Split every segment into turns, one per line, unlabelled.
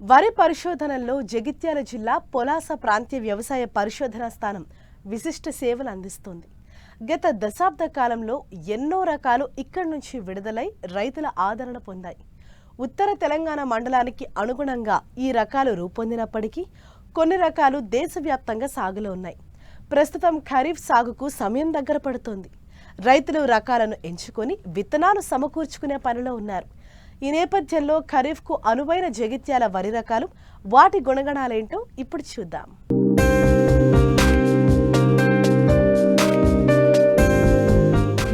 వరి పరిశోధనల్లో జగిత్యాల జిల్లా పొలాస ప్రాంతీయ వ్యవసాయ పరిశోధనా స్థానం విశిష్ట సేవలు అందిస్తోంది. గత దశాబ్ద కాలంలో ఎన్నో రకాలు ఇక్కడి నుంచి విడుదలై రైతుల ఆదరణ పొందాయి. ఉత్తర తెలంగాణ మండలానికి అనుగుణంగా ఈ రకాలు రూపొందినప్పటికీ కొన్ని రకాలు దేశవ్యాప్తంగా సాగులో ఉన్నాయి. ప్రస్తుతం ఖరీఫ్ సాగుకు సమయం దగ్గర పడుతోంది. రైతులు రకాలను ఎంచుకొని విత్తనాలు సమకూర్చుకునే పనిలో ఉన్నారు. ఈ నేపథ్యంలో ఖరీఫ్కు అనువైన జగిత్యాల వరి రకాలు, వాటి గుణగణాలేంటో ఇప్పుడు చూద్దాం.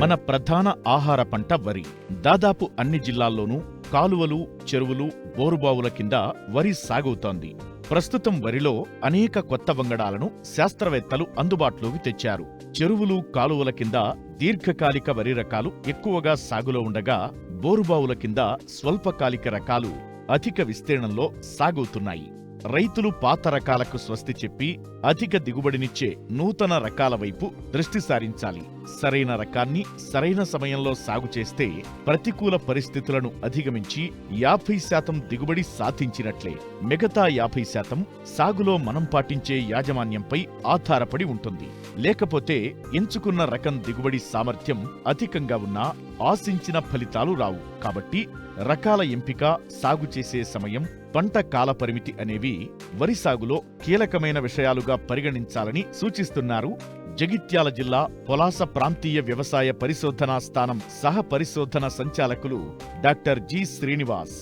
మన ప్రధాన ఆహార పంట వరి. దాదాపు అన్ని జిల్లాల్లోనూ కాలువలు, చెరువులు, బోరుబావుల కింద వరి సాగవుతోంది. ప్రస్తుతం వరిలో అనేక కొత్త వంగడాలను శాస్త్రవేత్తలు అందుబాటులోకి తెచ్చారు. చెరువులు, కాలువల కింద దీర్ఘకాలిక వరి రకాలు ఎక్కువగా సాగులో ఉండగా, బోరుబావుల కింద స్వల్పకాలిక రకాలు అధిక విస్తీర్ణంలో సాగవుతున్నాయి. రైతులు పాత రకాలకు స్వస్తి చెప్పి అధిక దిగుబడినిచ్చే నూతన రకాల వైపు దృష్టి సారించాలి. సరైన రకాన్ని సరైన సమయంలో సాగు చేస్తే ప్రతికూల పరిస్థితులను అధిగమించి 50% దిగుబడి సాధించినట్లే. మిగతా 50% సాగులో మనం పాటించే యాజమాన్యంపై ఆధారపడి ఉంటుంది. లేకపోతే ఎంచుకున్న రకం దిగుబడి సామర్థ్యం అధికంగా ఉన్నా ఆశించిన ఫలితాలు రావు. కాబట్టి రకాల ఎంపిక, సాగు చేసే సమయం, పంట కాల పరిమితి అనేవి వరి సాగులో కీలకమైన విషయాలుగా పరిగణించాలని సూచిస్తున్నారు జగిత్యాల జిల్లా పొలాస ప్రాంతీయ వ్యవసాయ పరిశోధనా స్థానం సహ పరిశోధన సంచాలకులు డాక్టర్ జి శ్రీనివాస్.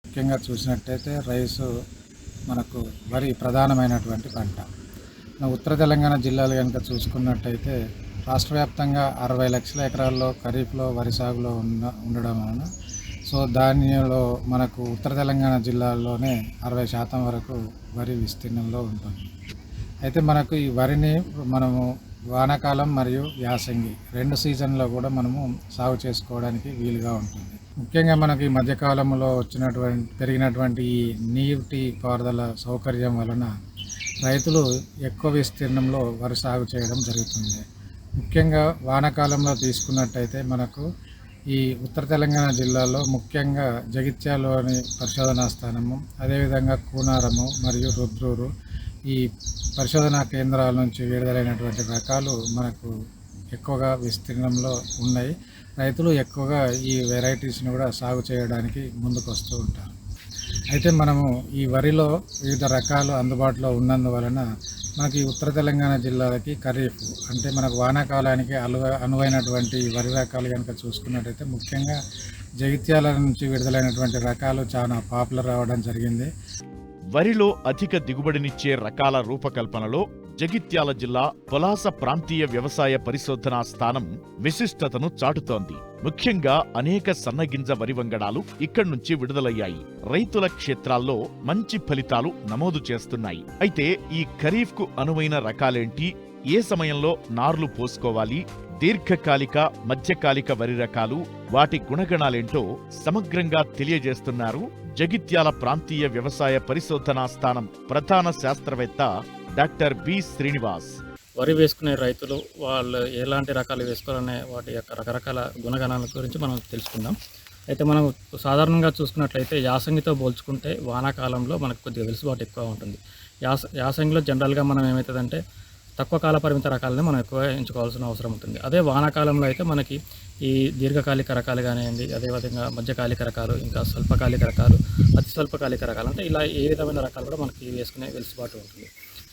ముఖ్యంగా చూసినట్టయితే రైసు మనకు వరి ప్రధానమైనటువంటి పంట. ఉత్తర తెలంగాణ జిల్లాలు కనుక చూసుకున్నట్టయితే రాష్ట్ర వ్యాప్తంగా 60 లక్షల ఎకరాల్లో ఖరీఫ్లో వరి సాగులో ఉండడం వలన దానిలో మనకు ఉత్తర తెలంగాణ జిల్లాల్లోనే 60% వరకు వరి విస్తీర్ణంలో ఉంటుంది. అయితే మనకు ఈ వరిని మనము వానాకాలం మరియు యాసంగి 2 సీజన్లో కూడా మనము సాగు చేసుకోవడానికి వీలుగా ఉంటుంది. ముఖ్యంగా మనకి ఈ మధ్యకాలంలో పెరిగినటువంటి ఈ నీటి పారుదల సౌకర్యం వలన రైతులు ఎక్కువ విస్తీర్ణంలో వరి సాగు చేయడం జరుగుతుంది. ముఖ్యంగా వానాకాలంలో తీసుకున్నట్టయితే మనకు ఈ ఉత్తర తెలంగాణ జిల్లాలో ముఖ్యంగా జగిత్యాలలోని పరిశోధనా స్థానము, అదేవిధంగా కూనారము మరియు రుద్రూరు, ఈ పరిశోధనా కేంద్రాల నుంచి విడుదలైనటువంటి రకాలు మనకు ఎక్కువగా విస్తీర్ణంలో ఉన్నాయి. రైతులు ఎక్కువగా ఈ వెరైటీస్ని కూడా సాగు చేయడానికి ముందుకు వస్తూ ఉంటారు. అయితే మనము ఈ వరిలో వివిధ రకాలు అందుబాటులో ఉన్నందువలన మనకి ఉత్తర తెలంగాణ జిల్లాలకి ఖరీఫ్ అంటే మనకు వానాకాలానికి అనువైనటువంటి వరి రకాలు కనుక చూసుకున్నట్టయితే ముఖ్యంగా జగిత్యాల నుంచి విడుదలైనటువంటి రకాలు చాలా పాపులర్ అవ్వడం జరిగింది.
వరిలో అధిక దిగుబడినిచ్చే రకాల రూపకల్పనలో జగిత్యాల జిల్లా పొలాస ప్రాంతీయ వ్యవసాయ పరిశోధనా స్థానం విశిష్టతను చాటుతోంది. ముఖ్యంగా అనేక సన్నగింజ వరి వంగడాలు ఇక్కడి నుంచి విడుదలయ్యాయి. రైతుల క్షేత్రాల్లో మంచి ఫలితాలు నమోదు చేస్తున్నాయి. అయితే ఈ ఖరీఫ్కు అనువైన రకాలేంటి, ఏ సమయంలో నార్లు పోసుకోవాలి, దీర్ఘకాలిక, మధ్యకాలిక వరి రకాలు, వాటి గుణగణాలేంటో సమగ్రంగా తెలియజేస్తున్నారు జగిత్యాల ప్రాంతీయ వ్యవసాయ పరిశోధనా స్థానం ప్రధాన శాస్త్రవేత్త డాక్టర్ బి శ్రీనివాస్.
వరి వేసుకునే రైతులు వాళ్ళు ఎలాంటి రకాలు వేసుకోవాలనే వాటి యొక్క రకరకాల గుణగణాల గురించి మనం తెలుసుకుందాం. అయితే మనం సాధారణంగా చూసుకున్నట్లయితే యాసంగితో పోల్చుకుంటే వానాకాలంలో మనకు కొద్దిగా వెసులుబాటు ఎక్కువ ఉంటుంది. యాసంగిలో జనరల్గా మనం ఏమవుతుందంటే తక్కువ కాల పరిమిత రకాలని మనం ఎక్కువ ఎంచుకోవాల్సిన అవసరం ఉంటుంది. అదే వానాకాలంలో అయితే మనకి ఈ దీర్ఘకాలిక రకాలు కానివ్వండి, అదేవిధంగా మధ్యకాలిక రకాలు, ఇంకా స్వల్పకాలిక రకాలు, అతి స్వల్పకాలిక రకాలు, అంటే ఇలా ఏ విధమైన రకాలు కూడా మనకి వేసుకునే వెసులుబాటు ఉంటుంది.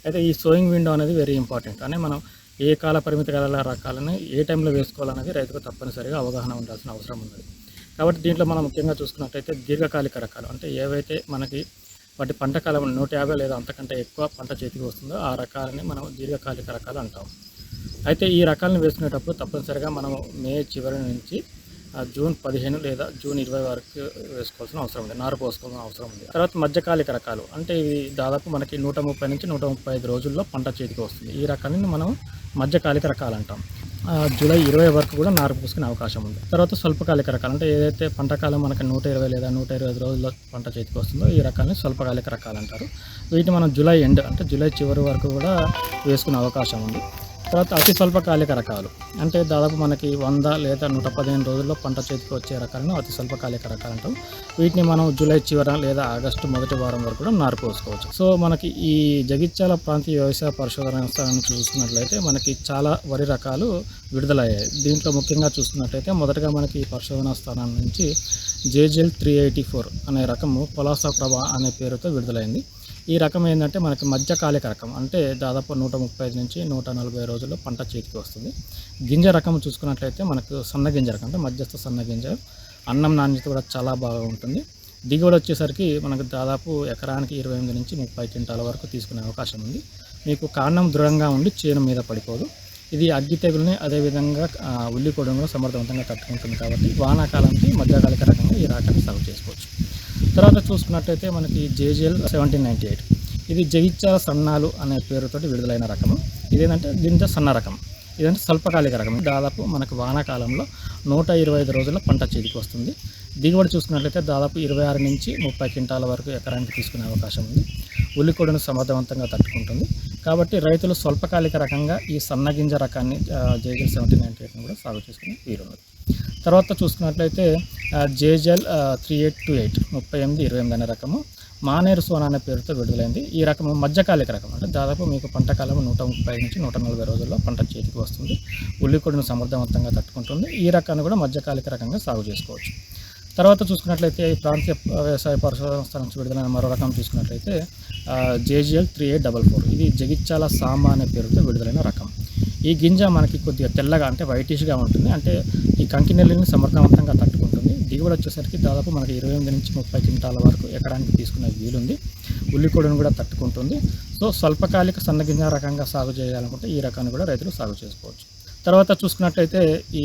అయితే ఈ సోయింగ్ విండో అనేది వెరీ ఇంపార్టెంట్. అంటే మనం ఏ కాల పరిమితి గల రకాలను ఏ టైంలో వేసుకోవాలనేది రైతుకు తప్పనిసరిగా అవగాహన ఉండాల్సిన అవసరం ఉన్నది. కాబట్టి దీంట్లో మనం ముఖ్యంగా చూసుకున్నట్టయితే దీర్ఘకాలిక రకాలు అంటే ఏవైతే మనకి వాటి పంట కాలం 150 లేదా అంతకంటే ఎక్కువ పంట చేతికి వస్తుందో ఆ రకాలని మనం దీర్ఘకాలిక రకాలు అంటాం. అయితే ఈ రకాలను వేసుకునేటప్పుడు తప్పనిసరిగా మనం మే చివరి నుంచి జూన్ 15 లేదా జూన్ 20 వరకు వేసుకోవాల్సిన అవసరం ఉంది, నారు పోసుకోవాల్సిన అవసరం ఉంది. తర్వాత మధ్యకాలిక రకాలు అంటే ఇవి దాదాపు మనకి 130 నుంచి 135 రోజుల్లో పంట చేతికి వస్తుంది. ఈ రకాలని మనం మధ్యకాలిక రకాలు అంటాం. జూలై 20 వరకు కూడా నారు పోసుకునే అవకాశం ఉంది. తర్వాత స్వల్పకాలిక రకాలు అంటే ఏదైతే పంట కాలం మనకి 120 లేదా 125 రోజుల్లో పంట చేతికి వస్తుందో ఈ రకాలని స్వల్పకాలిక రకాలు అంటారు. వీటిని మనం జూలై ఎండ్ అంటే జూలై చివరి వరకు కూడా వేసుకునే అవకాశం ఉంది. తర్వాత అతి స్వల్పకాలిక రకాలు అంటే దాదాపు మనకి 100 లేదా 115 రోజుల్లో పంట చేతికి వచ్చే రకాలను అతి స్వల్పకాలిక రకాలు అంటాం. వీటిని మనం జూలై చివర లేదా ఆగస్టు మొదటి వారం వరకు కూడా నారు పోసుకోవచ్చు. సో మనకి ఈ జగిత్యాల ప్రాంతీయ వ్యవసాయ పరిశోధన స్థానం చూసుకున్నట్లయితే మనకి చాలా వరి రకాలు విడుదలయ్యాయి. దీంట్లో ముఖ్యంగా చూసుకున్నట్లయితే మొదటగా మనకి ఈ పరిశోధనా స్థానం నుంచి JGL 384 అనే రకము పొలాస ప్రభ అనే పేరుతో విడుదలైంది. ఈ రకం ఏంటంటే మనకి మధ్యకాలిక రకం అంటే దాదాపు 135 నుంచి 140 రోజుల్లో పంట చేతికి వస్తుంది. గింజ రకం చూసుకున్నట్లయితే మనకు సన్న గింజ రకం అంటే మధ్యస్థ సన్న గింజ, అన్నం నాణ్యత కూడా చాలా బాగా ఉంటుంది. దిగుబడి వచ్చేసరికి మనకు దాదాపు ఎకరానికి 28 నుంచి 30 క్వింటాల వరకు తీసుకునే అవకాశం ఉంది. మీకు కాండం దృఢంగా ఉండి చేను మీద పడిపోదు. ఇది అగ్గి తెగుల్ని అదేవిధంగా ఉల్లి కొడుగును సమర్థవంతంగా తట్టుకుంటుంది కాబట్టి వానాకాలానికి మధ్యకాలిక రకంగా ఈ రకాన్ని సాగు చేసుకోవచ్చు. తర్వాత చూసుకున్నట్టయితే మనకి JGL 1798 ఇది జగిత్యాల సన్నాలు అనే పేరుతోటి విడుదలైన రకము. ఇదేంటంటే గింజ సన్న రకం, ఇదంటే స్వల్పకాలిక రకం. దాదాపు మనకు వానాకాలంలో 125 రోజుల పంట చేతికి వస్తుంది. దిగుబడి చూసుకున్నట్లయితే దాదాపు 26 నుంచి 30 క్వింటాల వరకు ఎకరానికి తీసుకునే అవకాశం ఉంది. ఉల్లికొడును సమర్థవంతంగా తట్టుకుంటుంది కాబట్టి రైతులు స్వల్పకాలిక రకంగా ఈ సన్న గింజ రకాన్ని JGL 1798 కూడా సాగు చేసుకునే వీలున్నది. తర్వాత చూసుకున్నట్లయితే JGL 3828 3828 అనే రకము మానేరు సోనా అనే పేరుతో విడుదలైంది. ఈ రకము మధ్యకాలిక రకం అంటే దాదాపు మీకు పంట కాలం 130 నుంచి 140 రోజుల్లో పంట చేతికి వస్తుంది. ఉల్లికొడును సమర్థవంతంగా తట్టుకుంటుంది. ఈ రకాన్ని కూడా మధ్యకాలిక రకంగా సాగు చేసుకోవచ్చు. తర్వాత చూసుకున్నట్లయితే ఈ ప్రాంతీయ వ్యవసాయ పరిశోధన స్థానం నుంచి విడుదలైన మరో రకం చూసుకున్నట్లయితే JGL 3844 ఇది జగిత్యాల సామ అనే పేరుతో విడుదలైన రకం. ఈ గింజ మనకి కొద్దిగా తెల్లగా అంటే వైటిష్గా ఉంటుంది. అంటే ఈ కంకినెల్లిని సమర్థవంతంగా తట్టుకుంటుంది. దిగుబడి వచ్చేసరికి దాదాపు మనకి 28 నుంచి 30 క్వింటాల వరకు ఎకరానికి తీసుకునే వీలుంది. ఉల్లికొడును కూడా తట్టుకుంటుంది. సో స్వల్పకాలిక సన్నగింజ రకంగా సాగు చేయాలనుకుంటే ఈ రకాన్ని కూడా రైతులు సాగు చేసుకోవచ్చు. తర్వాత చూసుకున్నట్లయితే ఈ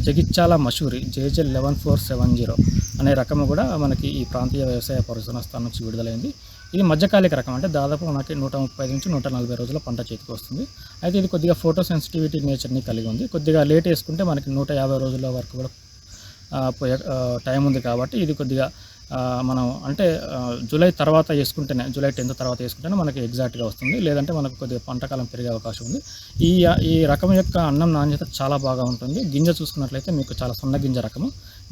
జగిత్యాల మషూరి JGL 11470 అనే రకము కూడా మనకి ఈ ప్రాంతీయ వ్యవసాయ పరిశోధన స్థానం నుంచి విడుదలైంది. ఇది మధ్యకాలిక రకం అంటే దాదాపు మనకి 130 నుంచి 140 రోజుల పంట చేతికి వస్తుంది. అయితే ఇది కొద్దిగా ఫోటో సెన్సిటివిటీ నేచర్ని కలిగి ఉంది. కొద్దిగా లేట్ వేసుకుంటే మనకి 150 రోజుల వరకు కూడా పోయే టైం ఉంది కాబట్టి ఇది కొద్దిగా మనం అంటే జూలై తర్వాత వేసుకుంటేనే జూలై 10th తర్వాత వేసుకుంటేనే మనకి ఎగ్జాక్ట్గా వస్తుంది. లేదంటే మనకు కొద్దిగా పంటకాలం పెరిగే అవకాశం ఉంది. ఈ రకం యొక్క అన్నం నాణ్యత చాలా బాగా ఉంటుంది. గింజ చూసుకున్నట్లయితే మీకు చాలా సన్న గింజ రకము.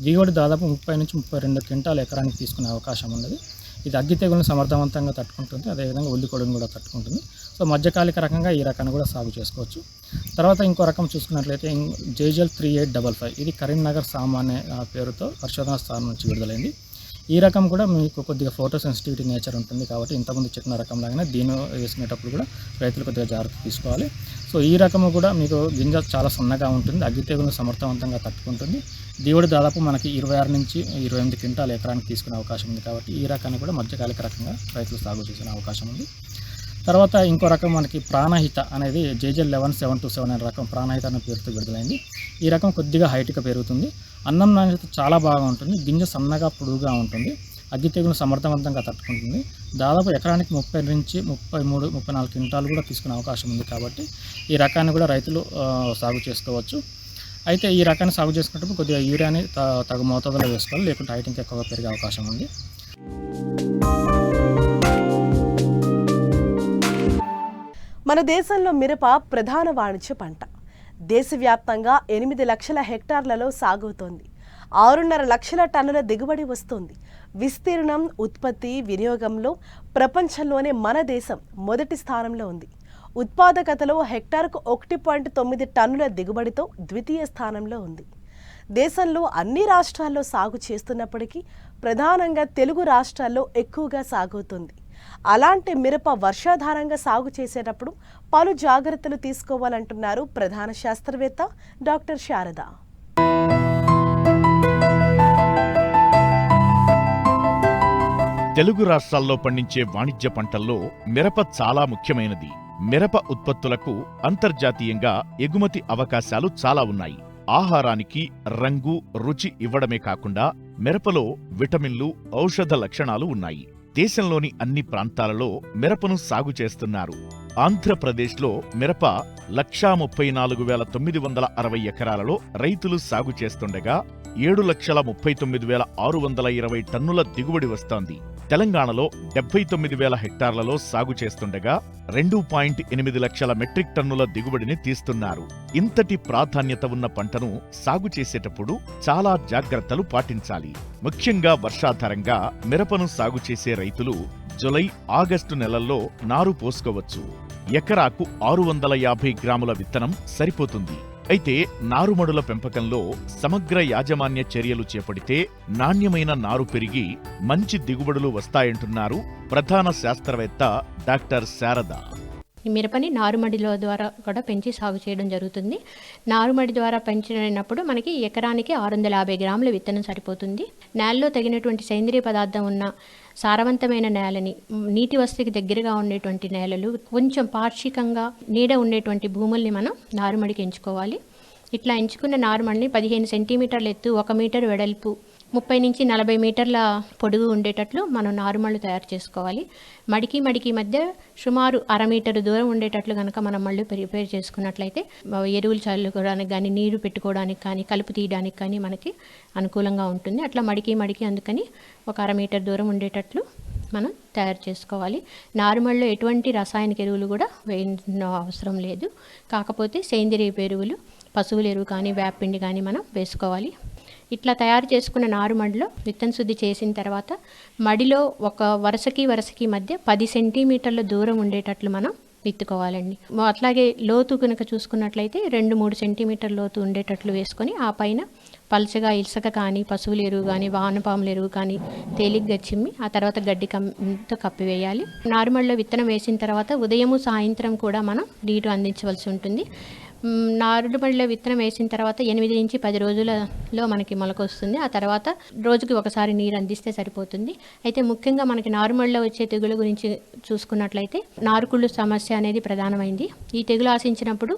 దిగుబడి దాదాపు 30 నుంచి 32 క్వింటాల ఎకరానికి తీసుకునే అవకాశం ఉన్నది. ఇది అగ్గి తెగులను సమర్థవంతంగా తట్టుకుంటుంది. అదేవిధంగా ఉల్లికొడును కూడా తట్టుకుంటుంది. సో మధ్యకాలిక రకంగా ఈ రకాన్ని కూడా సాగు చేసుకోవచ్చు. తర్వాత ఇంకో రకం చూసుకున్నట్లయితే JGL 3855 ఇది కరీంనగర్ సామాన్య పేరుతో పరిశోధనా స్థానం నుంచి విడుదలైంది. ఈ రకం కూడా మీకు కొద్దిగా ఫోటో సెన్సిటివిటీ నేచర్ ఉంటుంది కాబట్టి ఇంతకుముందు చెప్పిన రకం లాగానే దీన్ని వేసుకునేటప్పుడు కూడా రైతులు కొద్దిగా జాగ్రత్త తీసుకోవాలి. సో ఈ రకము కూడా మీకు గింజ చాలా సన్నగా ఉంటుంది. అగ్గి తెగులను సమర్థవంతంగా తట్టుకుంటుంది. దిగుబడి దాదాపు మనకి 26 నుంచి 28 క్వింటాల ఎకరానికి తీసుకునే అవకాశం ఉంది కాబట్టి ఈ రకాన్ని కూడా మధ్యకాలిక రకంగా రైతులు సాగు చేసే అవకాశం ఉంది. తర్వాత ఇంకో రకం మనకి ప్రాణహిత అనేది JGL 11727 అనే రకం ప్రాణహిత అనే పేరుతో విడుదలైంది. ఈ రకం కొద్దిగా హైట్గా పెరుగుతుంది. అన్నం నాణ్యత చాలా బాగా ఉంటుంది. గింజ సన్నగా పొడుగుగా ఉంటుంది. అగ్గి తెగులను సమర్థవంతంగా తట్టుకుంటుంది. దాదాపు ఎకరానికి 30 నుంచి 33-34 క్వింటాలు కూడా తీసుకునే అవకాశం ఉంది కాబట్టి ఈ రకాన్ని కూడా రైతులు సాగు చేసుకోవచ్చు. అయితే ఈ రకాన్ని సాగు చేసుకున్నప్పుడు కొద్దిగా యూరియాని తగు మోతాదులో వేసుకోవాలి, లేకుంటే హైట్ ఇంకా ఎక్కువగా పెరిగే అవకాశం ఉంది.
మన దేశంలో మిరప ప్రధాన వాణిజ్య పంట. దేశవ్యాప్తంగా 8 లక్షల హెక్టార్లలో సాగుతోంది. 6.5 లక్షల టన్నుల దిగుబడి వస్తుంది. విస్తీర్ణం, ఉత్పత్తి, వినియోగంలో ప్రపంచంలోనే మన దేశం మొదటి స్థానంలో ఉంది. ఉత్పాదకతలో హెక్టార్కు 1.9 టన్నుల దిగుబడితో ద్వితీయ స్థానంలో ఉంది. దేశంలో అన్ని రాష్ట్రాల్లో సాగు చేస్తున్నప్పటికీ ప్రధానంగా తెలుగు రాష్ట్రాల్లో ఎక్కువగా సాగుతుంది. అలాంటి మిరప వర్షాధారంగా సాగు చేసేటప్పుడు పలు జాగ్రత్తలు తీసుకోవాలంటున్నారు ప్రధాన శాస్త్రవేత్త డాక్టర్ శారద.
తెలుగు రాష్ట్రాల్లో పండించే వాణిజ్య పంటల్లో మిరప చాలా ముఖ్యమైనది. మిరప ఉత్పత్తులకు అంతర్జాతీయంగా ఎగుమతి అవకాశాలు చాలా ఉన్నాయి. ఆహారానికి రంగు, రుచి ఇవ్వడమే కాకుండా మిరపలో విటమిన్లు, ఔషధ లక్షణాలు ఉన్నాయి. దేశంలోని అన్ని ప్రాంతాలలో మిరపను సాగు చేస్తున్నారు. ఆంధ్రప్రదేశ్లో మిరప 1,34,960 ఎకరాలలో రైతులు సాగు చేస్తుండగా 7,39,620 టన్నుల దిగుబడి వస్తోంది. తెలంగాణలో 79,000 హెక్టార్లలో సాగు చేస్తుండగా 2.8 లక్షల మెట్రిక్ టన్నుల దిగుబడిని తీస్తున్నారు. ఇంతటి ప్రాధాన్యత ఉన్న పంటను సాగు చేసేటప్పుడు చాలా జాగ్రత్తలు పాటించాలి. ముఖ్యంగా వర్షాధారంగా మిరపను సాగు చేసే రైతులు జులై, ఆగస్టు నెలల్లో నారు పోసుకోవచ్చు. ఎకరాకు 650 గ్రాముల విత్తనం సరిపోతుంది. అయితే నారుమడుల పెంపకంలో సమగ్ర యాజమాన్య చర్యలు చేపడితే నాణ్యమైన నారు పెరిగి మంచి దిగుబడులు వస్తాయంటున్నారు ప్రధాన శాస్త్రవేత్త డాక్టర్ శారద.
ఈ మిరపని నారుమడిలో ద్వారా కూడా పెంచి సాగు చేయడం జరుగుతుంది. నారుమడి ద్వారా పెంచినప్పుడు మనకి ఎకరానికి 650 గ్రాముల విత్తనం సరిపోతుంది. నేలలో తగినటువంటి సేంద్రియ పదార్థం ఉన్న సారవంతమైన నేలని, నీటి వసతికి దగ్గరగా ఉండేటువంటి నేలలు, కొంచెం పాక్షికంగా నీడ ఉండేటువంటి భూముల్ని మనం నారుమడికి ఎంచుకోవాలి. ఇట్లా ఎంచుకున్న నారుమడిని 15 సెంటీమీటర్ల ఎత్తు, 1 మీటర్ వెడల్పు, 30 నుంచి 40 మీటర్ల పొడుగు ఉండేటట్లు మనం నారుమళ్ళు తయారు చేసుకోవాలి. మడికి మధ్య సుమారు 1/2 మీటర్ దూరం ఉండేటట్లు కనుక మనం మళ్ళీ ప్రిపేర్ చేసుకున్నట్లయితే ఎరువులు చల్లుకోవడానికి కానీ, నీరు పెట్టుకోవడానికి కానీ, కలుపు తీయడానికి కానీ మనకి అనుకూలంగా ఉంటుంది. అట్లా మడికి అందుకని 1/2 మీటర్ దూరం ఉండేటట్లు మనం తయారు చేసుకోవాలి. నారుమళ్ళలో ఎటువంటి రాసాయనిక ఎరువులు కూడా వేయన అవసరం లేదు. కాకపోతే సేంద్రియ ఎరువులు, పశువుల ఎరువు కానీ, వేపపిండి కానీ మనం వేసుకోవాలి. ఇట్లా తయారు చేసుకున్న నారుమడిలో విత్తన శుద్ధి చేసిన తర్వాత మడిలో ఒక వరుసకి మధ్య 10 సెంటీమీటర్ల దూరం ఉండేటట్లు మనం విత్తుకోవాలండి. అట్లాగే లోతు కనుక చూసుకున్నట్లయితే 2-3 సెంటీమీటర్ లోతు ఉండేటట్లు వేసుకొని ఆ పైన పల్చగా ఇసుక కానీ, పశువుల ఎరువు కానీ, వానపాముల ఎరువు కానీ తేలిగ్గా చిమ్మి ఆ తర్వాత గడ్డి కంతో కప్పివేయాలి. నారుమడిలో విత్తనం వేసిన తర్వాత ఉదయము, సాయంత్రం కూడా మనం నీరు అందించవలసి ఉంటుంది. నారుమడిలో విత్తనం వేసిన తర్వాత 8 నుంచి 10 రోజులలో మనకి మొలక వస్తుంది. ఆ తర్వాత రోజుకి ఒకసారి నీరు అందిస్తే సరిపోతుంది. అయితే ముఖ్యంగా మనకి నారుమడిలో వచ్చే తెగులు గురించి చూసుకున్నట్లయితే నారుకుళ్ళు సమస్య అనేది ప్రధానమైంది. ఈ తెగులు ఆశించినప్పుడు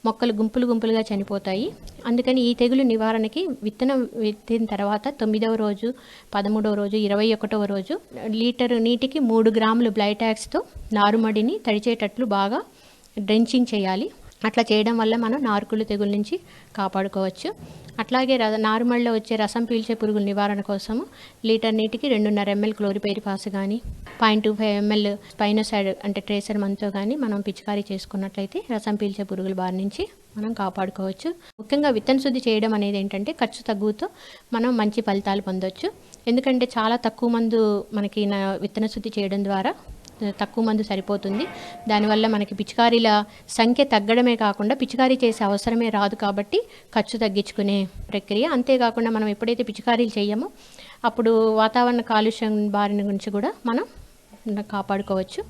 మొక్కలు గుంపులుగా చనిపోతాయి. అందుకని ఈ తెగులు నివారణకి విత్తనం విత్తిన తర్వాత 9వ రోజు, 13వ రోజు, 21వ రోజు లీటరు నీటికి 3 గ్రాములు బ్లైటాక్స్తో నారుమడిని తడిచేటట్లు బాగా డ్రెంచింగ్ చేయాలి. అట్లా చేయడం వల్ల మనం నారుకుళ్ళు తెగుల నుంచి కాపాడుకోవచ్చు. అట్లాగే నారుమడిలో వచ్చే రసం పీల్చే పురుగుల నివారణ కోసము లీటర్ నీటికి 2.5 ml క్లోరిపైరిఫాస్ కానీ, 0.25 ml స్పైనోసైడ్ అంటే ట్రేసర్ మంతో కానీ మనం పిచికారీ చేసుకున్నట్లయితే రసం పీల్చే పురుగుల బారి నుంచి మనం కాపాడుకోవచ్చు. ముఖ్యంగా విత్తన శుద్ధి చేయడం అనేది ఏంటంటే ఖర్చు తగ్గుతో మనం మంచి ఫలితాలు పొందవచ్చు. ఎందుకంటే చాలా తక్కువ మందు మనకి విత్తన శుద్ధి చేయడం ద్వారా తక్కువ మందు సరిపోతుంది. దానివల్ల మనకి పిచికారీల సంఖ్య తగ్గడమే కాకుండా పిచికారీ చేసే అవసరమే రాదు. కాబట్టి ఖర్చు తగ్గించుకునే ప్రక్రియ. అంతేకాకుండా మనం ఎప్పుడైతే పిచికారీలు చేయమో అప్పుడు వాతావరణ కాలుష్యం బారిన నుంచి కూడా మనం కాపాడుకోవచ్చు.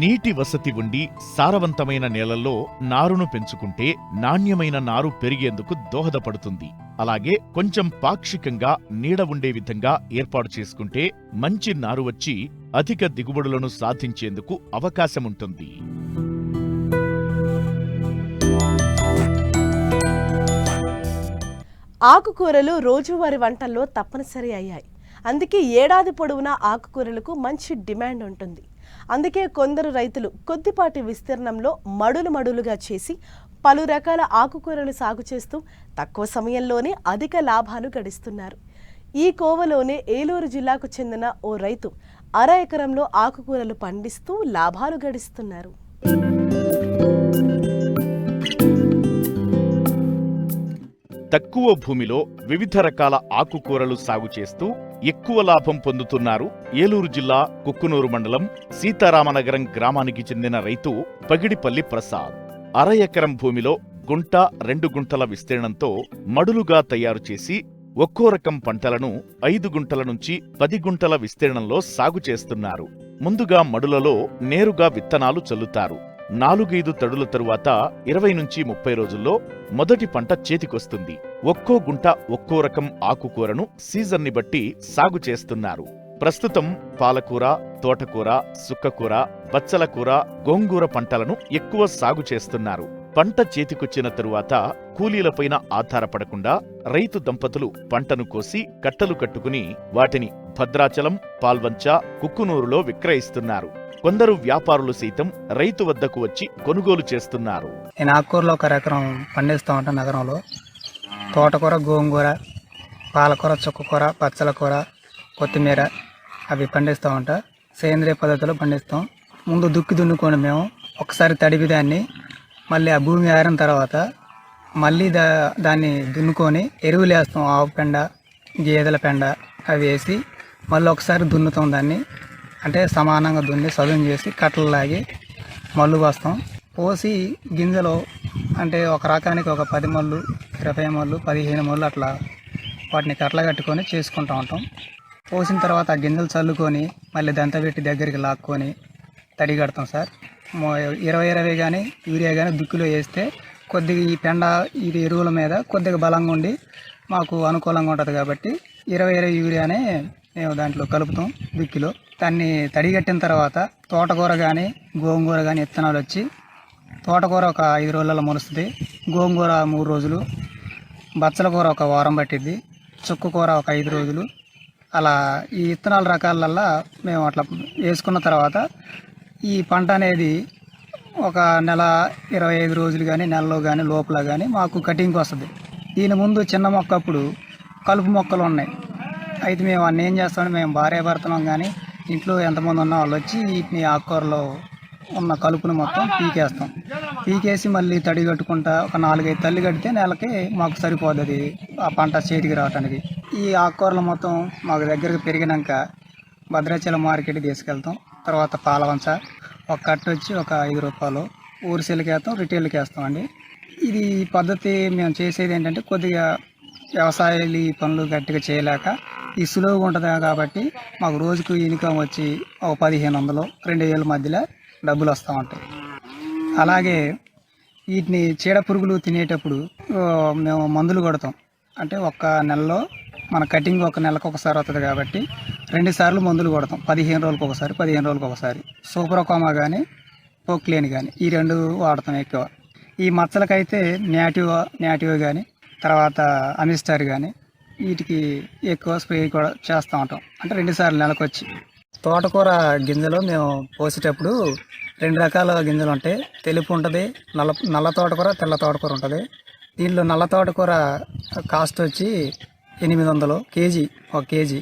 నీటి వసతి ఉండి సారవంతమైన నేలల్లో నారును పెంచుకుంటే నాణ్యమైన నారు పెరిగేందుకు దోహదపడుతుంది. అలాగే కొంచెం పాక్షికంగా నీడ ఉండే విధంగా ఏర్పాటు చేసుకుంటే మంచి నారు వచ్చి అధిక దిగుబడులను సాధించేందుకు అవకాశముంటుంది.
ఆకుకూరలు రోజువారీ వంటల్లో తప్పనిసరి అయ్యాయి. అందుకే ఏడాది పొడవునా ఆకుకూరలకు మంచి డిమాండ్ ఉంటుంది. అందుకే కొందరు రైతులు కొద్దిపాటి విస్తీర్ణంలో మడులుగా చేసి పలు రకాల ఆకుకూరలు సాగు చేస్తూ తక్కువ సమయంలోనే అధిక లాభాలు గడిస్తున్నారు. ఈ కోవలోనే ఏలూరు జిల్లాకు చెందిన ఓ రైతు 1/2 ఎకరంలో ఆకుకూరలు పండిస్తూ లాభాలు గడిస్తున్నారు.
తక్కువ భూమిలో వివిధ రకాల ఆకుకూరలు సాగు చేస్తూ ఎక్కువ లాభం పొందుతున్నారు ఏలూరు జిల్లా కుక్కునూరు మండలం సీతారామనగరం గ్రామానికి చెందిన రైతు పగిడిపల్లి ప్రసాద్. 1/2 ఎకరం భూమిలో 1-2 గుంటల విస్తీర్ణంతో మడులుగా తయారు చేసి ఒక్కో రకం పంటలను 5 గుంటల నుంచి 10 గుంటల విస్తీర్ణంలో సాగు చేస్తున్నారు. ముందుగా మడులలో నేరుగా విత్తనాలు చల్లుతారు. 4-5 తడుల తరువాత 20 నుంచి 30 రోజుల్లో మొదటి పంట చేతికొస్తుంది. ఒక్కో గుంట ఒక్కో రకం ఆకుకూరను సీజన్ని బట్టి సాగు చేస్తున్నారు. ప్రస్తుతం పాలకూర, తోటకూర, సుక్కకూర, బచ్చల కూర, గోంగూర పంటలను ఎక్కువ సాగు చేస్తున్నారు. పంట చేతికొచ్చిన తరువాత కూలీలపైన ఆధారపడకుండా రైతు దంపతులు పంటను కోసి కట్టలు కట్టుకుని వాటిని భద్రాచలం, పాల్వంచ, కుక్కునూరులో విక్రయిస్తున్నారు. కొందరు వ్యాపారులు సైతం రైతు వద్దకు వచ్చి కొనుగోలు చేస్తున్నారు.
నేను ఆకుకూరలో ఒక ఎకరం పండిస్తూ ఉంటాను నగరంలో. తోటకూర, గోంగూర, పాలకూర, చుక్కకూర, పచ్చల కూర, కొత్తిమీర అవి పండిస్తూ ఉంటా. సేంద్రియ పద్ధతిలో పండిస్తాం. ముందు దుక్కి దున్నుకొని మేము ఒకసారి తడిపి దాన్ని మళ్ళీ ఆ భూమి ఆరిన తర్వాత మళ్ళీ దాన్ని దున్నుకొని ఎరువులు వేస్తాం. ఆవు పెండ, గేదెల పెండ అవి వేసి మళ్ళీ ఒకసారి దున్నుతాం. దాన్ని అంటే సమానంగా దున్ని సదును చేసి కట్టలు లాగి మళ్ళు పోస్తాం. పోసి గింజలు అంటే ఒక రకానికి ఒక 10 మళ్ళు, 20 మళ్ళు, 15 మళ్ళు అట్లా వాటిని కట్టలు కట్టుకొని చేసుకుంటూ ఉంటాం. పోసిన తర్వాత ఆ గింజలు చల్లుకొని మళ్ళీ దంత పెట్టి దగ్గరికి లాక్కొని తడి కడతాం సార్. 20 కానీ యూరియా కానీ దుక్కిలో వేస్తే కొద్దిగా ఈ పెండ ఈ ఎరువుల మీద కొద్దిగా బలంగా ఉండి మాకు అనుకూలంగా ఉంటుంది కాబట్టి 20 యూరియానే మేము దాంట్లో కలుపుతాం దుక్కిలో. దాన్ని తడి కట్టిన తర్వాత తోటకూర కానీ గోంగూర కానీ విత్తనాలు వచ్చి తోటకూర ఒక 5 రోజులలో మొలుస్తుంది, గోంగూర 3 రోజులు, బచ్చల కూర ఒక వారం పట్టిద్ది, చుక్కకూర ఒక 5 రోజులు. అలా ఈ విత్తనాల రకాలల్లో మేము అట్లా వేసుకున్న తర్వాత ఈ పంట అనేది ఒక నెల 25 రోజులు కానీ నెలలో కానీ లోపల కానీ మాకు కటింగ్కి వస్తుంది. దీని ముందు చిన్న మొక్క అప్పుడు కలుపు మొక్కలు ఉన్నాయి. అయితే మేము అన్నీ ఏం చేస్తామని మేము భార్య భర్తలం కానీ ఇంట్లో ఎంతమంది ఉన్న వాళ్ళు వచ్చి వీటిని ఆకుకూరలో ఉన్న కలుపుని మొత్తం పీకేస్తాం. పీకేసి మళ్ళీ తడి కట్టుకుంటా ఒక 4-5 తల్లి కడితే నెలకి మాకు సరిపోతుంది ఆ పంట చేతికి రావడానికి. ఈ ఆకుకూరలు మొత్తం మాకు దగ్గరకు పెరిగినాక భద్రాచలం మార్కెట్కి తీసుకెళ్తాం. తర్వాత పాలవంచ ఒక కట్ట వచ్చి ఒక 5 రూపాయలు ఊరిసేలకి వేస్తాం, రిటైల్కి వేస్తాం అండి. ఇది పద్ధతి మేము చేసేది ఏంటంటే కొద్దిగా వ్యవసాయాలు ఈ పనులు గట్టిగా చేయలేక ఈ సులువుగా ఉంటుంది కాబట్టి మాకు రోజుకు ఇన్కమ్ వచ్చి ఒక 1500-2000 మధ్యలో డబ్బులు వస్తూ ఉంటాయి. అలాగే వీటిని చీడ పురుగులు తినేటప్పుడు మేము మందులు కొడతాం. అంటే ఒక నెలలో మన కటింగ్ ఒక నెలకు ఒకసారి వస్తుంది కాబట్టి 2 సార్లు మందులు కొడతాం. 15 రోజులకు ఒకసారి, 15 రోజులకు ఒకసారి. సూపర్కోమా కానీ పోక్లేని కానీ ఈ 2 వాడతాం ఎక్కువ. ఈ మచ్చలకైతే నేటివ్ కానీ తర్వాత అమిస్టార్ కానీ వీటికి ఎక్కువ స్ప్రే కూడా చేస్తూ ఉంటాం. అంటే 2 సార్లు నెలకు వచ్చి. తోటకూర గింజలు మేము పోసేటప్పుడు 2 రకాల గింజలు ఉంటాయి. తెలుపు ఉంటుంది, నల్ల తోటకూర, తెల్ల తోటకూర ఉంటుంది. దీనిలో నల్ల తోటకూర కాస్ట్ వచ్చి 800 కేజీ, 1 కేజీ.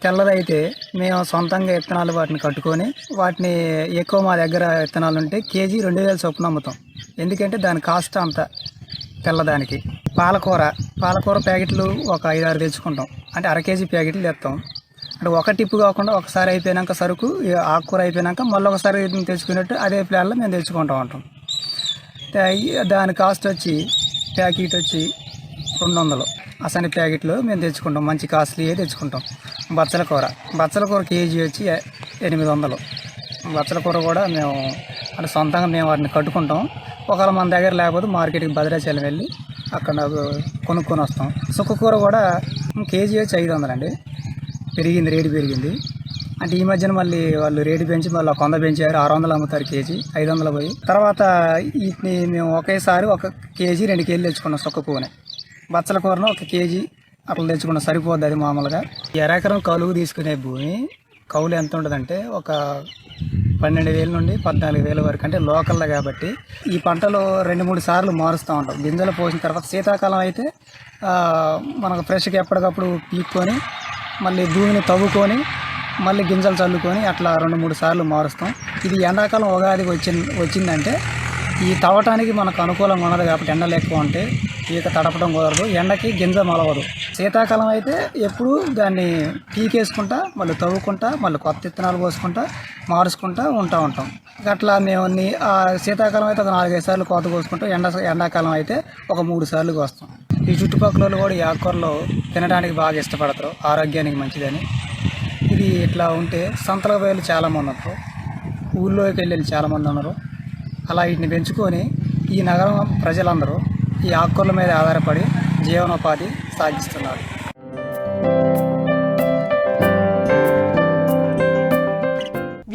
తెల్లదైతే మేము సొంతంగా విత్తనాలు వాటిని కట్టుకొని వాటిని ఎక్కువ మా దగ్గర విత్తనాలు ఉంటే కేజీ 2000 చొప్పున అమ్ముతాం. ఎందుకంటే దాని కాస్ట్ అంత తెల్లదానికి. పాలకూర ప్యాకెట్లు ఒక 5-6 తెచ్చుకుంటాం. అంటే 1/2 కేజీ ప్యాకెట్లు తెస్తాం. అంటే ఒక టిప్పు కాకుండా ఒకసారి అయిపోయినాక సరుకు ఆకుకూర అయిపోయినాక మళ్ళీ ఒకసారి తెచ్చుకున్నట్టు అదే ప్లాన్లో మేము తెచ్చుకుంటూ ఉంటాం. దాని కాస్ట్ వచ్చి ప్యాకెట్ వచ్చి 200. అసలు ప్యాకెట్లు మేము తెచ్చుకుంటాం, మంచి కాస్ట్లీ తెచ్చుకుంటాం. బచ్చల కూర కేజీ వచ్చి 800. బచ్చల కూర కూడా మేము అంటే సొంతంగా మేము వాటిని కట్టుకుంటాం. ఒకవేళ మన దగ్గర లేకపోతే మార్కెట్కి భద్రాచలం వెళ్ళి అక్కడ కొనుక్కొని వస్తాం. చుక్కకూర కూడా కేజీ వచ్చి 500 అండి. రేటు పెరిగింది. అంటే ఈ మధ్యన మళ్ళీ వాళ్ళు రేటు పెంచి మళ్ళీ 100 పెంచారు. 600 అమ్ముతారు కేజీ, 500 పోయి. తర్వాత వీటిని మేము ఒకేసారి 1 కేజీ 2 కేజీలు తెచ్చుకున్నాం. చుక్క పువ్వుని, బచ్చల కూరను 1 కేజీ అట్లా తెచ్చుకున్నాం. సరిపోద్ది అది మామూలుగా. ఎకరం కలువు తీసుకునే భూమి కౌలు ఎంత ఉంటుందంటే ఒక 12,000 నుండి 14,000 వరకు. అంటే లోకల్లో కాబట్టి ఈ పంటలో 2-3 సార్లు మారుస్తూ ఉంటాం. గింజలు పోసిన తర్వాత శీతాకాలం అయితే మనకు ఫ్రెష్గా ఎప్పటికప్పుడు పీక్కొని మళ్ళీ భూమిని తవ్వుకొని మళ్ళీ గింజలు చల్లుకొని అట్లా 2-3 సార్లు మారుస్తాం. ఇది ఎండాకాలం ఉగాదికి వచ్చిందంటే ఈ తవ్వటానికి మనకు అనుకూలంగా ఉన్నది కాబట్టి ఎండలు ఎక్కువ ఉంటే ఈక తడపడం కుదరదు, ఎండకి గింజ మొలవదు. శీతాకాలం అయితే ఎప్పుడు దాన్ని పీకేసుకుంటా మళ్ళీ తవ్వుకుంటా మళ్ళీ కొత్త విత్తనాలు పోసుకుంటా మారుసుకుంటా ఉంటాం. అట్లా మేము శీతాకాలం అయితే ఒక 4-5 సార్లు కోత కోసుకుంటాం. ఎండాకాలం అయితే ఒక 3 సార్లు కోస్తాం. ఈ చుట్టుపక్కల వాళ్ళు కూడా ఈ ఆకుకూరలో తినడానికి బాగా ఇష్టపడతారు, ఆరోగ్యానికి మంచిదని. ఇది ఇట్లా ఉంటే సంతలకు వెళ్ళి చాలామంది ఉన్నారు, ఊళ్ళోకి వెళ్ళి చాలామంది ఉన్నారు. అలా వీటిని పెంచుకొని ఈ నగరం ప్రజలందరూ ఈ ఆకుకూరల మీద ఆధారపడి జీవనోపాధి సాగిస్తున్నారు.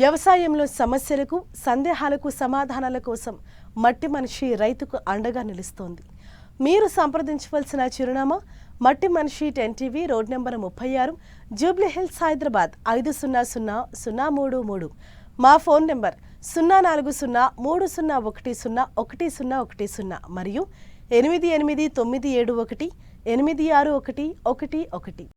వ్యవసాయంలో సమస్యలకు, సందేహాలకు సమాధానాల కోసం మట్టి మనిషి రైతుకు అండగా నిలుస్తోంది. మీరు సంప్రదించవలసిన చిరునామా మట్టి మనిషి 10TV, road number 36, Jubilee hills, Hyderabad 500033. మా ఫోన్ నెంబర్ 0403010110 మరియు 8897186111